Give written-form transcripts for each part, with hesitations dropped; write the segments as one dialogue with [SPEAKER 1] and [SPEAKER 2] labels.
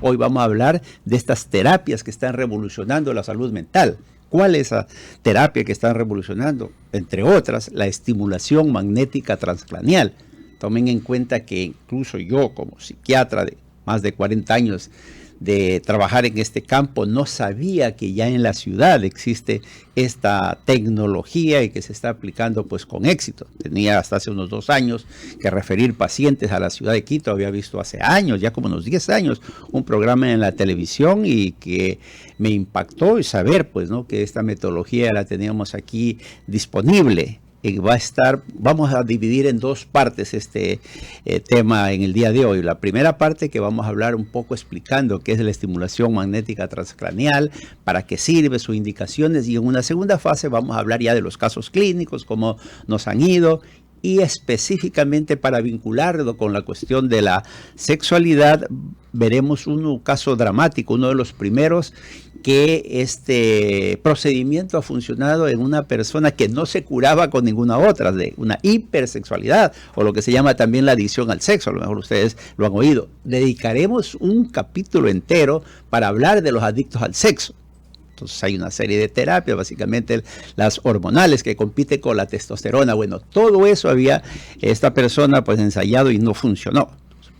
[SPEAKER 1] hoy vamos a hablar de estas terapias que están revolucionando la salud mental. ¿Cuál es esa terapia que están revolucionando? Entre otras, la estimulación magnética transcranial. Tomen en cuenta que incluso yo, como psiquiatra de más de 40 años de trabajar en este campo, no sabía que ya en la ciudad existe esta tecnología y que se está aplicando pues con éxito. Tenía hasta hace unos 2 años que referir pacientes a la ciudad de Quito. Había visto hace años, ya como unos 10 años, un programa en la televisión y que me impactó y saber pues, ¿no?, que esta metodología la teníamos aquí disponible. Vamos a dividir en 2 partes este tema en el día de hoy. La primera parte, que vamos a hablar un poco explicando qué es la estimulación magnética transcranial, para qué sirve, sus indicaciones, y en una segunda fase vamos a hablar ya de los casos clínicos, cómo nos han ido, y específicamente para vincularlo con la cuestión de la sexualidad, veremos un caso dramático, uno de los primeros, que este procedimiento ha funcionado en una persona que no se curaba con ninguna otra, de una hipersexualidad, o lo que se llama también la adicción al sexo. A lo mejor ustedes lo han oído. Dedicaremos un capítulo entero para hablar de los adictos al sexo. Entonces hay una serie de terapias, básicamente las hormonales que compiten con la testosterona. Bueno, todo eso había esta persona pues ensayado y no funcionó.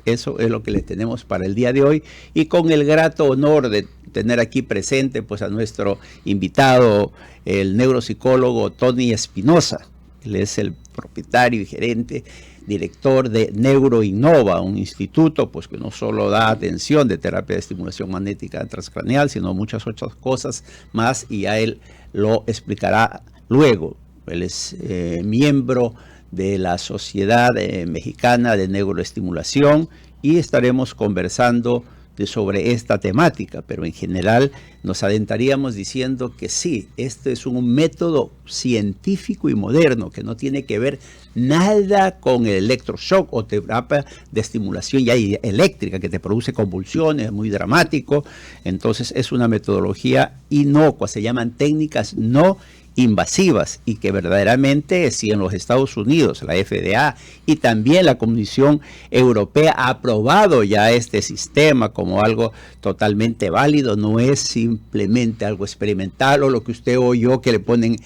[SPEAKER 1] Eso es lo que le tenemos para el día de hoy, y con el grato honor de tener aquí presente pues a nuestro invitado, el neuropsicólogo Tony Espinosa. Él es el propietario y gerente, director de NeuroInnova, un instituto pues que no solo da atención de terapia de estimulación magnética transcranial, sino muchas otras cosas más, y a él lo explicará luego. Él es miembro de la Sociedad Mexicana de Neuroestimulación, y estaremos conversando sobre esta temática, pero en general nos adentraríamos diciendo que sí, este es un método científico y moderno que no tiene que ver nada con el electroshock o terapia de estimulación ya eléctrica que te produce convulsiones, muy dramático. Entonces es una metodología inocua, se llaman técnicas no invasivas, y que verdaderamente, si en los Estados Unidos la FDA y también la Comisión Europea ha aprobado ya este sistema como algo totalmente válido, no es simplemente algo experimental o lo que usted oyó que le ponen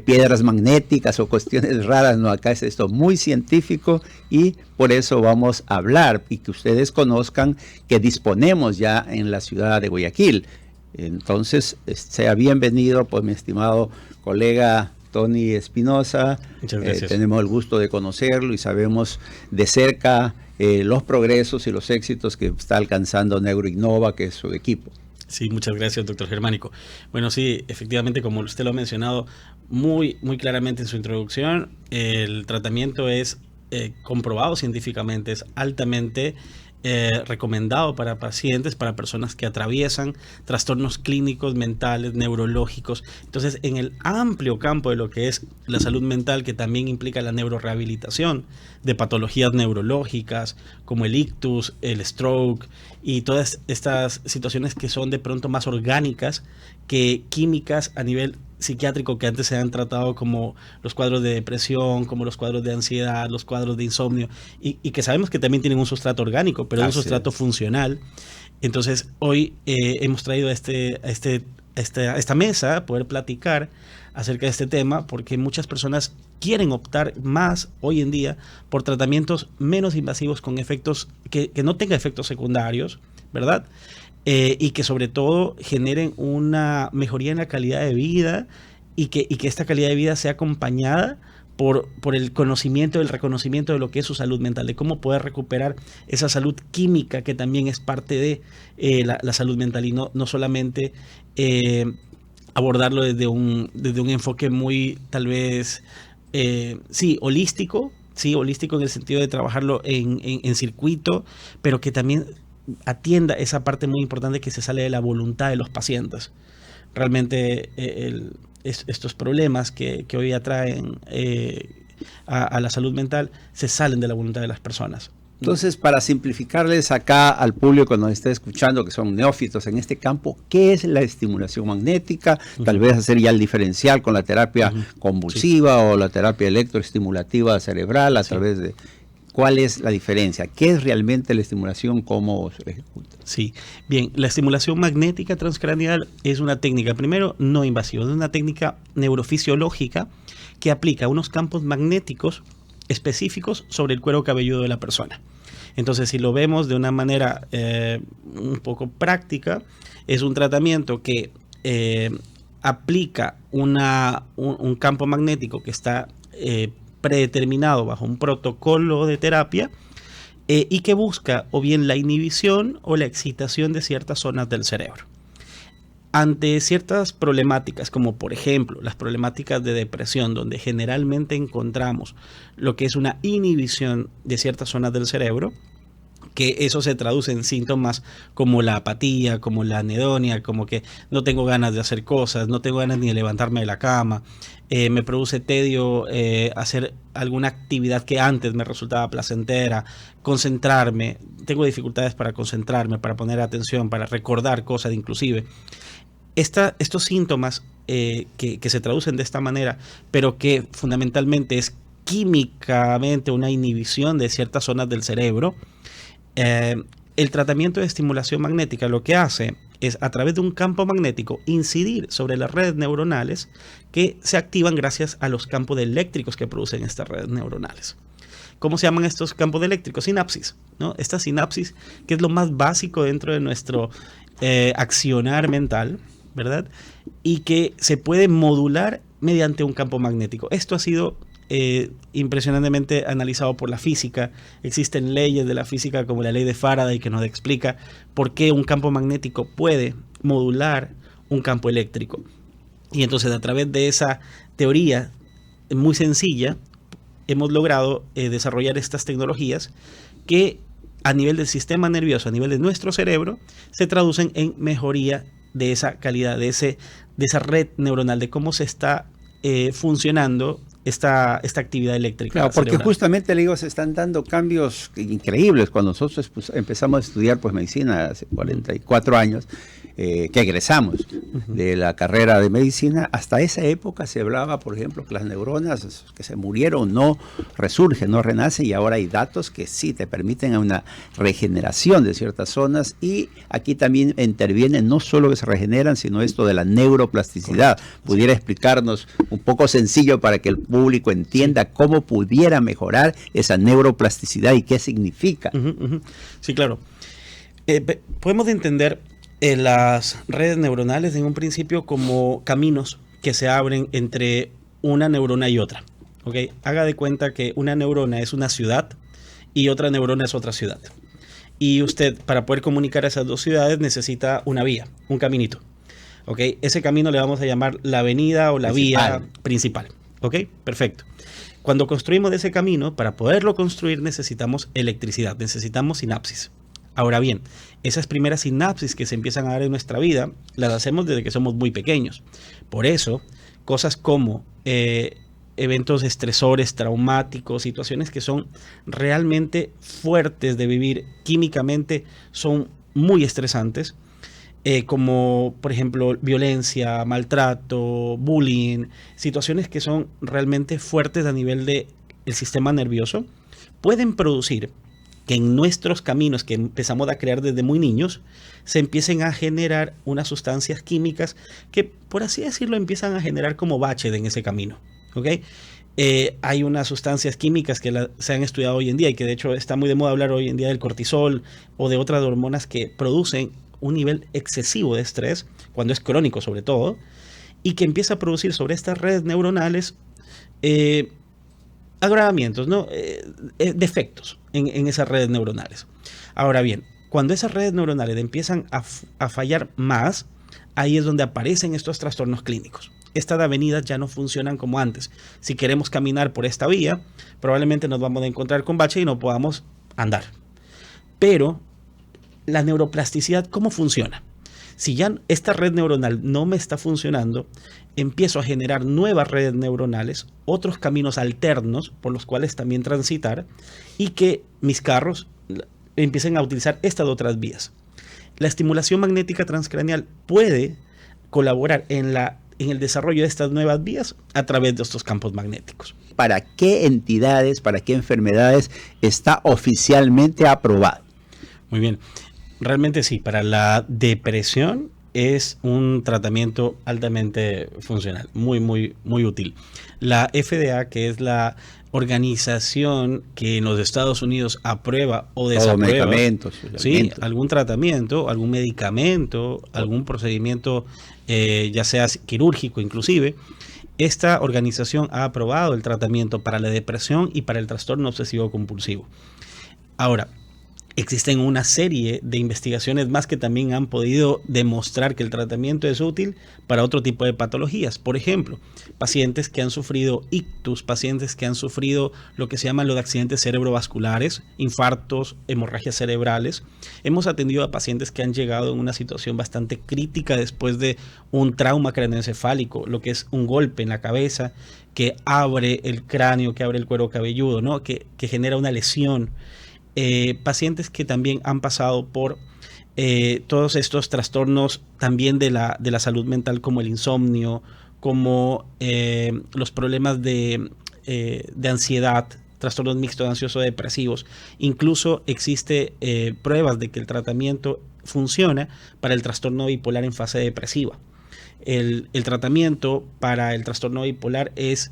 [SPEAKER 1] piedras magnéticas o cuestiones raras. No, acá es esto muy científico, y por eso vamos a hablar y que ustedes conozcan que disponemos ya en la ciudad de Guayaquil. Entonces, sea bienvenido, pues, mi estimado colega Tony Espinosa.
[SPEAKER 2] Muchas gracias.
[SPEAKER 1] Tenemos el gusto de conocerlo y sabemos de cerca los progresos y los éxitos que está alcanzando NeuroInnova, que es su equipo.
[SPEAKER 2] Sí, muchas gracias, doctor Germánico. Bueno, sí, efectivamente, como usted lo ha mencionado muy claramente en su introducción, el tratamiento es comprobado científicamente, es altamente recomendado para pacientes, para personas que atraviesan trastornos clínicos, mentales, neurológicos. Entonces, en el amplio campo de lo que es la salud mental, que también implica la neurorehabilitación de patologías neurológicas como el ictus, el stroke y todas estas situaciones que son de pronto más orgánicas que químicas a nivel psiquiátrico, que antes se han tratado como los cuadros de depresión, como los cuadros de ansiedad, los cuadros de insomnio, y que sabemos que también tienen un sustrato orgánico, pero es un sustrato funcional. Entonces, hoy hemos traído a esta mesa poder platicar acerca de este tema, porque muchas personas quieren optar más hoy en día por tratamientos menos invasivos con efectos que no tengan efectos secundarios, ¿verdad? Y que sobre todo generen una mejoría en la calidad de vida, y que esta calidad de vida sea acompañada por el conocimiento, el reconocimiento de lo que es su salud mental, de cómo poder recuperar esa salud química que también es parte de la salud mental, y no solamente abordarlo desde un enfoque muy, tal vez, holístico en el sentido de trabajarlo en circuito, pero que también atienda esa parte muy importante que se sale de la voluntad de los pacientes. Realmente estos problemas que hoy atraen a la salud mental se salen de la voluntad de las personas.
[SPEAKER 1] Entonces, para simplificarles acá al público que nos está escuchando, que son neófitos en este campo, ¿qué es la estimulación magnética? Tal vez hacer ya el diferencial con la terapia convulsiva o la terapia electroestimulativa cerebral a través de... ¿Cuál es la diferencia? ¿Qué es realmente la estimulación? ¿Cómo se ejecuta?
[SPEAKER 2] Sí, bien, la estimulación magnética transcraneal es una técnica, primero, no invasiva, es una técnica neurofisiológica que aplica unos campos magnéticos específicos sobre el cuero cabelludo de la persona. Entonces, si lo vemos de una manera un poco práctica, es un tratamiento que aplica un campo magnético que está predeterminado bajo un protocolo de terapia y que busca o bien la inhibición o la excitación de ciertas zonas del cerebro. Ante ciertas problemáticas, como por ejemplo las problemáticas de depresión, donde generalmente encontramos lo que es una inhibición de ciertas zonas del cerebro, que eso se traduce en síntomas como la apatía, como la anedonia, como que no tengo ganas de hacer cosas, no tengo ganas ni de levantarme de la cama, me produce tedio hacer alguna actividad que antes me resultaba placentera, concentrarme, tengo dificultades para concentrarme, para poner atención, para recordar cosas inclusive. Estos síntomas que se traducen de esta manera, pero que fundamentalmente es químicamente una inhibición de ciertas zonas del cerebro, el tratamiento de estimulación magnética lo que hace es, a través de un campo magnético, incidir sobre las redes neuronales que se activan gracias a los campos eléctricos que producen estas redes neuronales. ¿Cómo se llaman estos campos eléctricos? Sinapsis, ¿no? Esta sinapsis, que es lo más básico dentro de nuestro accionar mental, ¿verdad? Y que se puede modular mediante un campo magnético. Esto ha sido impresionantemente analizado por la física. Existen leyes de la física como la ley de Faraday que nos explica por qué un campo magnético puede modular un campo eléctrico. Y entonces, a través de esa teoría muy sencilla, hemos logrado desarrollar estas tecnologías que a nivel del sistema nervioso, a nivel de nuestro cerebro, se traducen en mejoría de esa calidad, de esa red neuronal, de cómo se está funcionando esta actividad eléctrica.
[SPEAKER 1] Claro, porque
[SPEAKER 2] cerebral.
[SPEAKER 1] justamente, le digo, se están dando cambios increíbles. Cuando nosotros empezamos a estudiar medicina hace 44 años, que egresamos de la carrera de medicina, hasta esa época se hablaba, por ejemplo, que las neuronas que se murieron no resurgen, no renacen, y ahora hay datos que sí te permiten una regeneración de ciertas zonas, y aquí también interviene no solo que se regeneran, sino esto de la neuroplasticidad. ¿Pudiera explicarnos un poco sencillo para que el público entienda cómo pudiera mejorar esa neuroplasticidad y qué significa?
[SPEAKER 2] Sí, claro. Podemos entender las redes neuronales en un principio como caminos que se abren entre una neurona y otra. ¿Okay? Haga de cuenta que una neurona es una ciudad y otra neurona es otra ciudad. Y usted, para poder comunicar esas dos ciudades, necesita una vía, un caminito. ¿Okay? Ese camino le vamos a llamar la avenida o la vía principal. ¿Ok? Perfecto. Cuando construimos ese camino, para poderlo construir necesitamos electricidad, necesitamos sinapsis. Ahora bien, esas primeras sinapsis que se empiezan a dar en nuestra vida, las hacemos desde que somos muy pequeños. Por eso, cosas como eventos estresores, traumáticos, situaciones que son realmente fuertes de vivir químicamente, son muy estresantes, como por ejemplo violencia, maltrato, bullying, situaciones que son realmente fuertes a nivel del sistema nervioso, pueden producir que en nuestros caminos que empezamos a crear desde muy niños, se empiecen a generar unas sustancias químicas que, por así decirlo, empiezan a generar como baches en ese camino. ¿Okay? Hay unas sustancias químicas que se han estudiado hoy en día y que de hecho está muy de moda hablar hoy en día del cortisol o de otras hormonas que producen un nivel excesivo de estrés, cuando es crónico sobre todo, y que empieza a producir sobre estas redes neuronales agravamientos, ¿no? Defectos en esas redes neuronales. Ahora bien, cuando esas redes neuronales empiezan a fallar más, ahí es donde aparecen estos trastornos clínicos. Estas avenidas ya no funcionan como antes. Si queremos caminar por esta vía, probablemente nos vamos a encontrar con bache y no podamos andar. Pero la neuroplasticidad, ¿cómo funciona? Si ya esta red neuronal no me está funcionando, empiezo a generar nuevas redes neuronales, otros caminos alternos por los cuales también transitar, y que mis carros empiecen a utilizar estas otras vías. La estimulación magnética transcraneal puede colaborar en el desarrollo de estas nuevas vías a través de estos campos magnéticos.
[SPEAKER 1] para qué entidades, para qué enfermedades está oficialmente aprobado.
[SPEAKER 2] Muy bien. Realmente sí, para la depresión es un tratamiento altamente funcional, muy, muy, muy útil. La FDA, que es la organización que en los Estados Unidos aprueba o desaprueba ¿sí? algún tratamiento, algún medicamento, algún procedimiento, ya sea quirúrgico inclusive, esta organización ha aprobado el tratamiento para la depresión y para el trastorno obsesivo compulsivo. Ahora, existen una serie de investigaciones más que también han podido demostrar que el tratamiento es útil para otro tipo de patologías. Por ejemplo, pacientes que han sufrido ictus, pacientes que han sufrido lo que se llama los accidentes cerebrovasculares, infartos, hemorragias cerebrales. Hemos atendido a pacientes que han llegado en una situación bastante crítica después de un trauma craneoencefálico, lo que es un golpe en la cabeza que abre el cráneo, que abre el cuero cabelludo, ¿no? que genera una lesión. Pacientes que también han pasado por todos estos trastornos también de la salud mental, como el insomnio, como los problemas de ansiedad, trastornos mixtos ansioso-depresivos. Incluso existe pruebas de que el tratamiento funciona para el trastorno bipolar en fase depresiva. El tratamiento para el trastorno bipolar es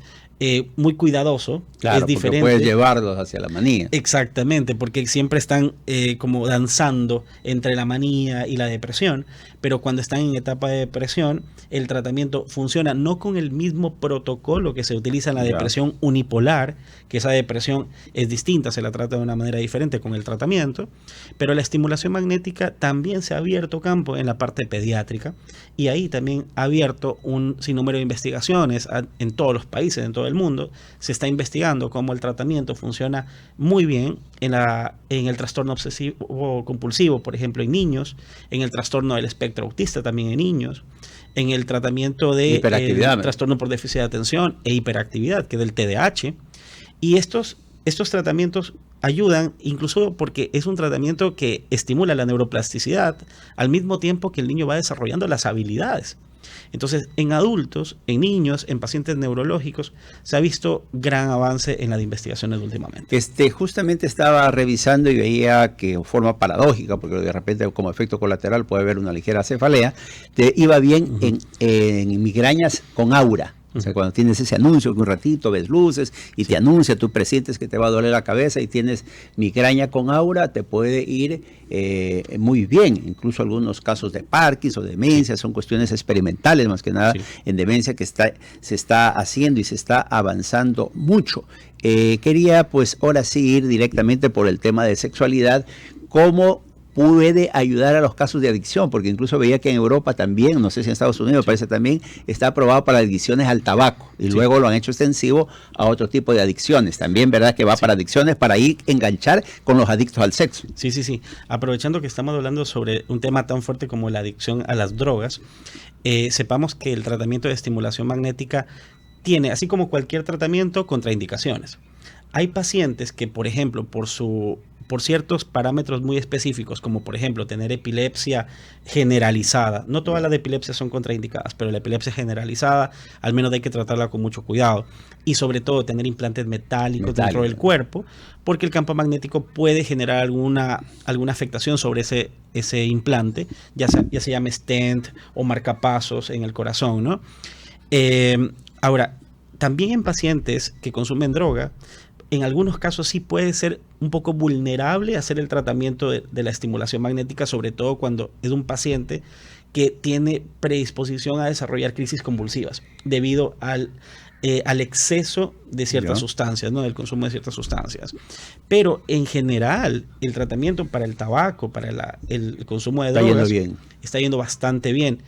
[SPEAKER 2] muy cuidadoso,
[SPEAKER 1] claro,
[SPEAKER 2] es diferente.
[SPEAKER 1] Porque puedes llevarlos hacia la manía.
[SPEAKER 2] Exactamente, porque siempre están como danzando entre la manía y la depresión, pero cuando están en etapa de depresión, el tratamiento funciona no con el mismo protocolo que se utiliza en la depresión unipolar, que esa depresión es distinta, se la trata de una manera diferente con el tratamiento, pero la estimulación magnética también se ha abierto campo en la parte pediátrica, y ahí también ha abierto un sinnúmero de investigaciones en todos los países, en todo el mundo. Se está investigando cómo el tratamiento funciona muy bien en el trastorno obsesivo compulsivo, por ejemplo, en niños, en el trastorno del espectro autista también en niños, en el tratamiento de trastorno por déficit de atención e hiperactividad, que es del TDAH. Y estos tratamientos ayudan incluso porque es un tratamiento que estimula la neuroplasticidad al mismo tiempo que el niño va desarrollando las habilidades. Entonces, en adultos, en niños, en pacientes neurológicos, se ha visto gran avance en las investigaciones últimamente.
[SPEAKER 1] Justamente estaba revisando y veía que forma paradójica, porque de repente como efecto colateral puede haber una ligera cefalea, te iba bien en migrañas con aura. O sea, cuando tienes ese anuncio que un ratito ves luces y te anuncia, tú presientes que te va a doler la cabeza y tienes migraña con aura, te puede ir muy bien. Incluso algunos casos de Parkinson o demencia son cuestiones experimentales, más que nada en demencia que se está haciendo y se está avanzando mucho. Quería pues ahora sí ir directamente por el tema de sexualidad, cómo puede ayudar a los casos de adicción, porque incluso veía que en Europa también, no sé si en Estados Unidos, parece también está aprobado para adicciones al tabaco y luego lo han hecho extensivo a otro tipo de adicciones. También, ¿verdad? Que va para adicciones, para ir enganchar con los adictos al sexo.
[SPEAKER 2] Sí. Aprovechando que estamos hablando sobre un tema tan fuerte como la adicción a las drogas, sepamos que el tratamiento de estimulación magnética tiene, así como cualquier tratamiento, contraindicaciones. Hay pacientes que, por ejemplo, por ciertos parámetros muy específicos, como por ejemplo tener epilepsia generalizada. No todas las epilepsias son contraindicadas, pero la epilepsia generalizada al menos hay que tratarla con mucho cuidado. Y sobre todo tener implantes metálicos dentro del cuerpo, porque el campo magnético puede generar alguna afectación sobre ese implante, ya se llame stent o marcapasos en el corazón, ¿no? Ahora, también en pacientes que consumen droga, en algunos casos sí puede ser un poco vulnerable hacer el tratamiento de la estimulación magnética, sobre todo cuando es un paciente que tiene predisposición a desarrollar crisis convulsivas debido al exceso de ciertas sustancias, ¿no? Del consumo de ciertas sustancias. Pero en general, el tratamiento para el tabaco, para el consumo de drogas, está yendo bastante bien.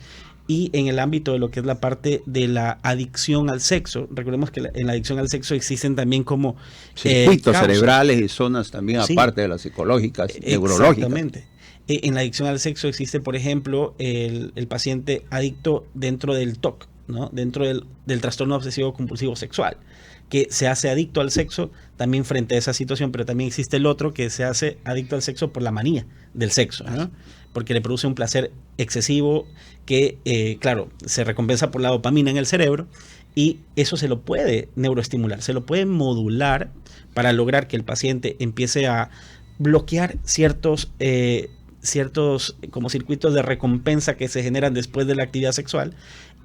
[SPEAKER 2] Y en el ámbito de lo que es la parte de la adicción al sexo, recordemos que en la adicción al sexo existen también como
[SPEAKER 1] circuitos cerebrales y zonas también aparte de las psicológicas, neurológicas.
[SPEAKER 2] Exactamente. En la adicción al sexo existe, por ejemplo, el paciente adicto dentro del TOC, ¿no? Dentro del trastorno obsesivo compulsivo sexual, que se hace adicto al sexo también frente a esa situación, pero también existe el otro que se hace adicto al sexo por la manía del sexo, ¿no? Porque le produce un placer excesivo que, claro, se recompensa por la dopamina en el cerebro y eso se lo puede neuroestimular, se lo puede modular para lograr que el paciente empiece a bloquear ciertos como circuitos de recompensa que se generan después de la actividad sexual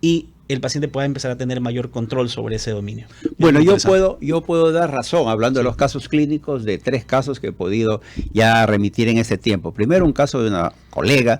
[SPEAKER 2] y el paciente pueda empezar a tener mayor control sobre ese dominio.
[SPEAKER 1] Bueno, yo puedo dar razón, hablando de los casos clínicos, de 3 casos que he podido ya remitir en ese tiempo. Primero, un caso de una colega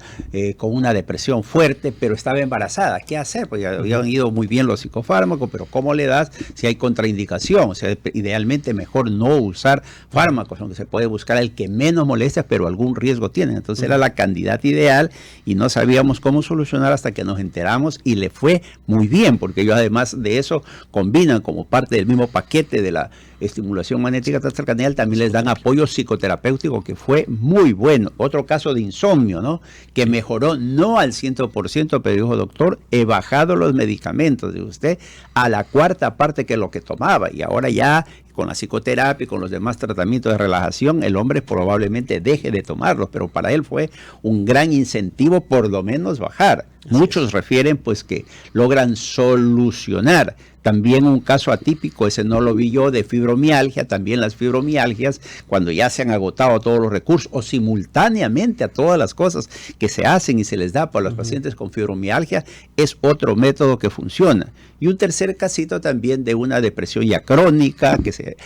[SPEAKER 1] con una depresión fuerte, pero estaba embarazada. ¿Qué hacer? Pues ya habían ido muy bien los psicofármacos, pero ¿cómo le das si hay contraindicación? O sea, idealmente mejor no usar fármacos, aunque se puede buscar el que menos molesta, pero algún riesgo tiene. Entonces era la candidata ideal y no sabíamos cómo solucionar hasta que nos enteramos y le fue muy bien, porque ellos además de eso combinan como parte del mismo paquete de la estimulación magnética transcranial, también les dan apoyo psicoterapéutico que fue muy bueno. Otro caso de insomnio, ¿no? Que mejoró no al 100%, pero dijo, doctor, he bajado los medicamentos de usted a la 4ª parte que lo que tomaba y ahora ya con la psicoterapia y con los demás tratamientos de relajación, el hombre probablemente deje de tomarlos, pero para él fue un gran incentivo por lo menos bajar. Muchos refieren pues que logran solucionar. También un caso atípico, ese no lo vi yo, de fibromialgia. También las fibromialgias, cuando ya se han agotado todos los recursos o simultáneamente a todas las cosas que se hacen y se les da para los pacientes con fibromialgia, es otro método que funciona. Y un tercer casito también de una depresión ya crónica, que se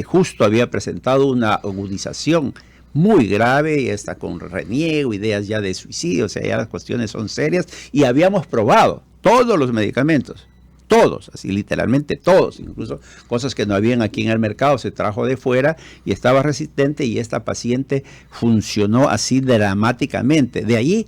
[SPEAKER 1] justo había presentado una agudización muy grave y está con reniego, ideas ya de suicidio, o sea, ya las cuestiones son serias y habíamos probado todos los medicamentos. Todos, así literalmente todos, incluso cosas que no habían aquí en el mercado, se trajo de fuera y estaba resistente y esta paciente funcionó así dramáticamente. De ahí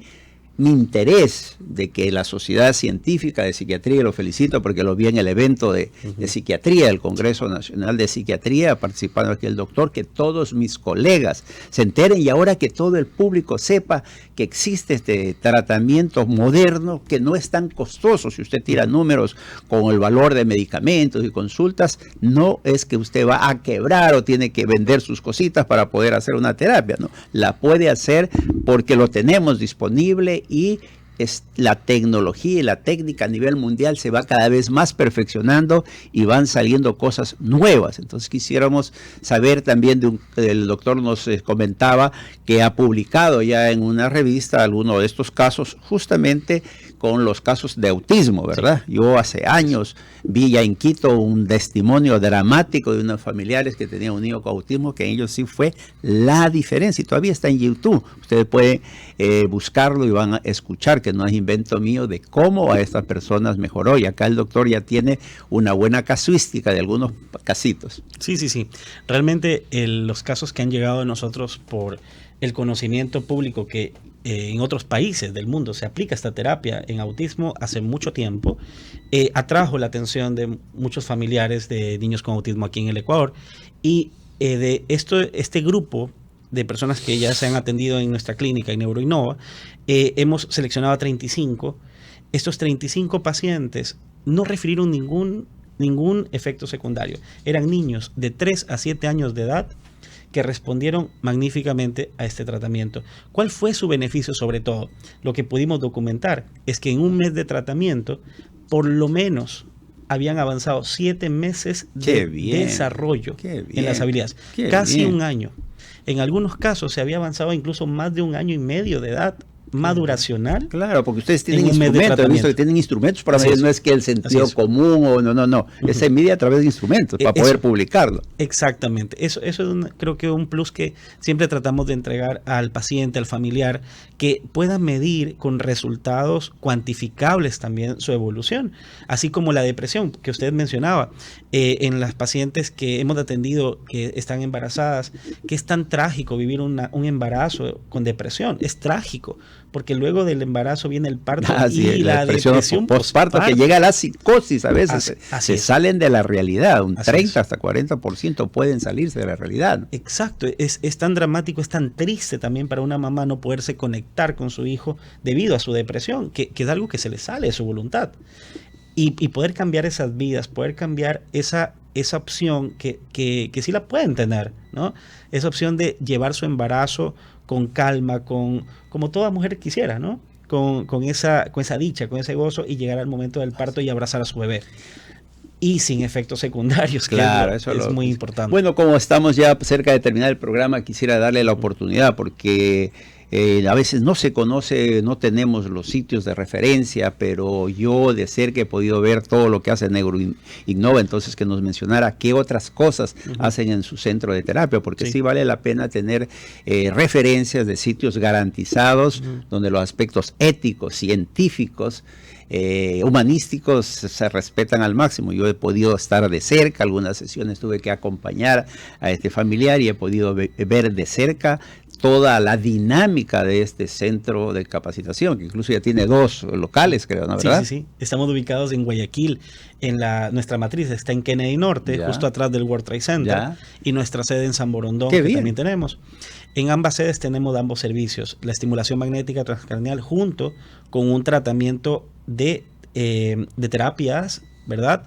[SPEAKER 1] mi interés de que la Sociedad Científica de Psiquiatría, y lo felicito porque lo vi en el evento de psiquiatría, del Congreso Nacional de Psiquiatría, participando aquí el doctor, que todos mis colegas se enteren y ahora que todo el público sepa que existe este tratamiento moderno que no es tan costoso. Si usted tira números con el valor de medicamentos y consultas, no es que usted va a quebrar o tiene que vender sus cositas para poder hacer una terapia, ¿no? La puede hacer porque lo tenemos disponible y la tecnología y la técnica a nivel mundial se va cada vez más perfeccionando y van saliendo cosas nuevas. Entonces quisiéramos saber también, el doctor nos comentaba que ha publicado ya en una revista algunos de estos casos, justamente con los casos de autismo, ¿verdad? Sí. Yo hace años vi ya en Quito un testimonio dramático de unos familiares que tenían un niño con autismo, que en ellos sí fue la diferencia y todavía está en YouTube. Ustedes pueden buscarlo y van a escuchar que no es invento mío de cómo a estas personas mejoró y acá el doctor ya tiene una buena casuística de algunos casitos.
[SPEAKER 2] Sí. Realmente los casos que han llegado a nosotros por el conocimiento público que en otros países del mundo se aplica esta terapia en autismo hace mucho tiempo, atrajo la atención de muchos familiares de niños con autismo aquí en el Ecuador y de este grupo de personas que ya se han atendido en nuestra clínica en Neuroinnova, hemos seleccionado a 35. Estos 35 pacientes no refirieron ningún efecto secundario. Eran niños de 3 a 7 años de edad que respondieron magníficamente a este tratamiento. ¿Cuál fue su beneficio sobre todo? Lo que pudimos documentar es que en un mes de tratamiento, por lo menos habían avanzado 7 meses de desarrollo en las habilidades. Casi un año. En algunos casos se había avanzado incluso más de 1 año y medio de edad maduracional.
[SPEAKER 1] Claro, porque ustedes tienen instrumentos, he visto que tienen instrumentos para medir, no es que el sentido común o no, se mide a través de instrumentos para poder publicarlo.
[SPEAKER 2] Exactamente, eso es creo que un plus que siempre tratamos de entregar al paciente, al familiar, que pueda medir con resultados cuantificables también su evolución, así como la depresión que usted mencionaba, en las pacientes que hemos atendido que están embarazadas, que es tan trágico vivir un embarazo con depresión, es trágico, porque luego del embarazo viene el parto y la depresión
[SPEAKER 1] postparto, que llega a la psicosis a veces, se salen de la realidad, un 30 hasta 40% pueden salirse de la realidad.
[SPEAKER 2] Exacto, es tan dramático, es tan triste también para una mamá no poderse conectar con su hijo debido a su depresión, que es algo que se le sale de su voluntad. Y poder cambiar esas vidas, poder cambiar esa opción que sí la pueden tener, ¿no? Esa opción de llevar su embarazo con calma, como toda mujer quisiera, ¿no? Con esa dicha, con ese gozo y llegar al momento del parto y abrazar a su bebé. y sin efectos secundarios,
[SPEAKER 1] Claro,
[SPEAKER 2] que
[SPEAKER 1] eso
[SPEAKER 2] es muy importante.
[SPEAKER 1] Bueno, como estamos ya cerca de terminar el programa, quisiera darle la oportunidad porque a veces no se conoce, no tenemos los sitios de referencia, pero yo de cerca he podido ver todo lo que hace NeuroInnova, entonces que nos mencionara qué otras cosas hacen en su centro de terapia, porque sí vale la pena tener referencias de sitios garantizados, donde los aspectos éticos, científicos, humanísticos se respetan al máximo. Yo he podido estar de cerca, algunas sesiones tuve que acompañar a este familiar y he podido ver de cerca toda la dinámica de este centro de capacitación, que incluso ya tiene 2 locales, creo, ¿no? ¿Verdad?
[SPEAKER 2] Sí. Estamos ubicados en Guayaquil, nuestra matriz está en Kennedy Norte, justo atrás del World Trade Center, y nuestra sede en San Borondón, que también tenemos. En ambas sedes tenemos ambos servicios, la estimulación magnética transcranial junto con un tratamiento de terapias, ¿verdad?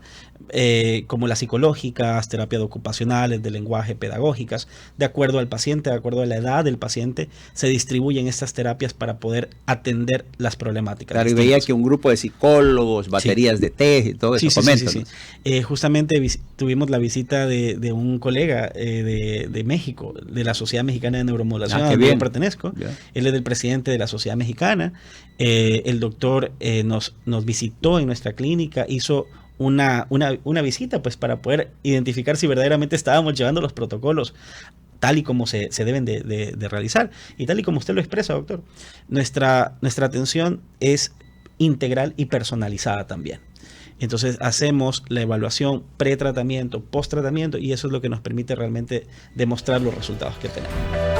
[SPEAKER 2] Como las psicológicas, terapias ocupacionales, de lenguaje, pedagógicas, de acuerdo al paciente, de acuerdo a la edad del paciente, se distribuyen estas terapias para poder atender las problemáticas.
[SPEAKER 1] Claro, y veía que un grupo de psicólogos, baterías de té y todo eso comentan.
[SPEAKER 2] Justamente tuvimos la visita de un colega de México, de la Sociedad Mexicana de Neuromodulación, a la que yo pertenezco. Él es el presidente de la Sociedad Mexicana. El doctor nos visitó en nuestra clínica, hizo una visita pues para poder identificar si verdaderamente estábamos llevando los protocolos tal y como se deben de realizar. Y tal y como usted lo expresa, doctor, nuestra atención es integral y personalizada también. Entonces hacemos la evaluación pretratamiento, posttratamiento, y eso es lo que nos permite realmente demostrar los resultados que tenemos.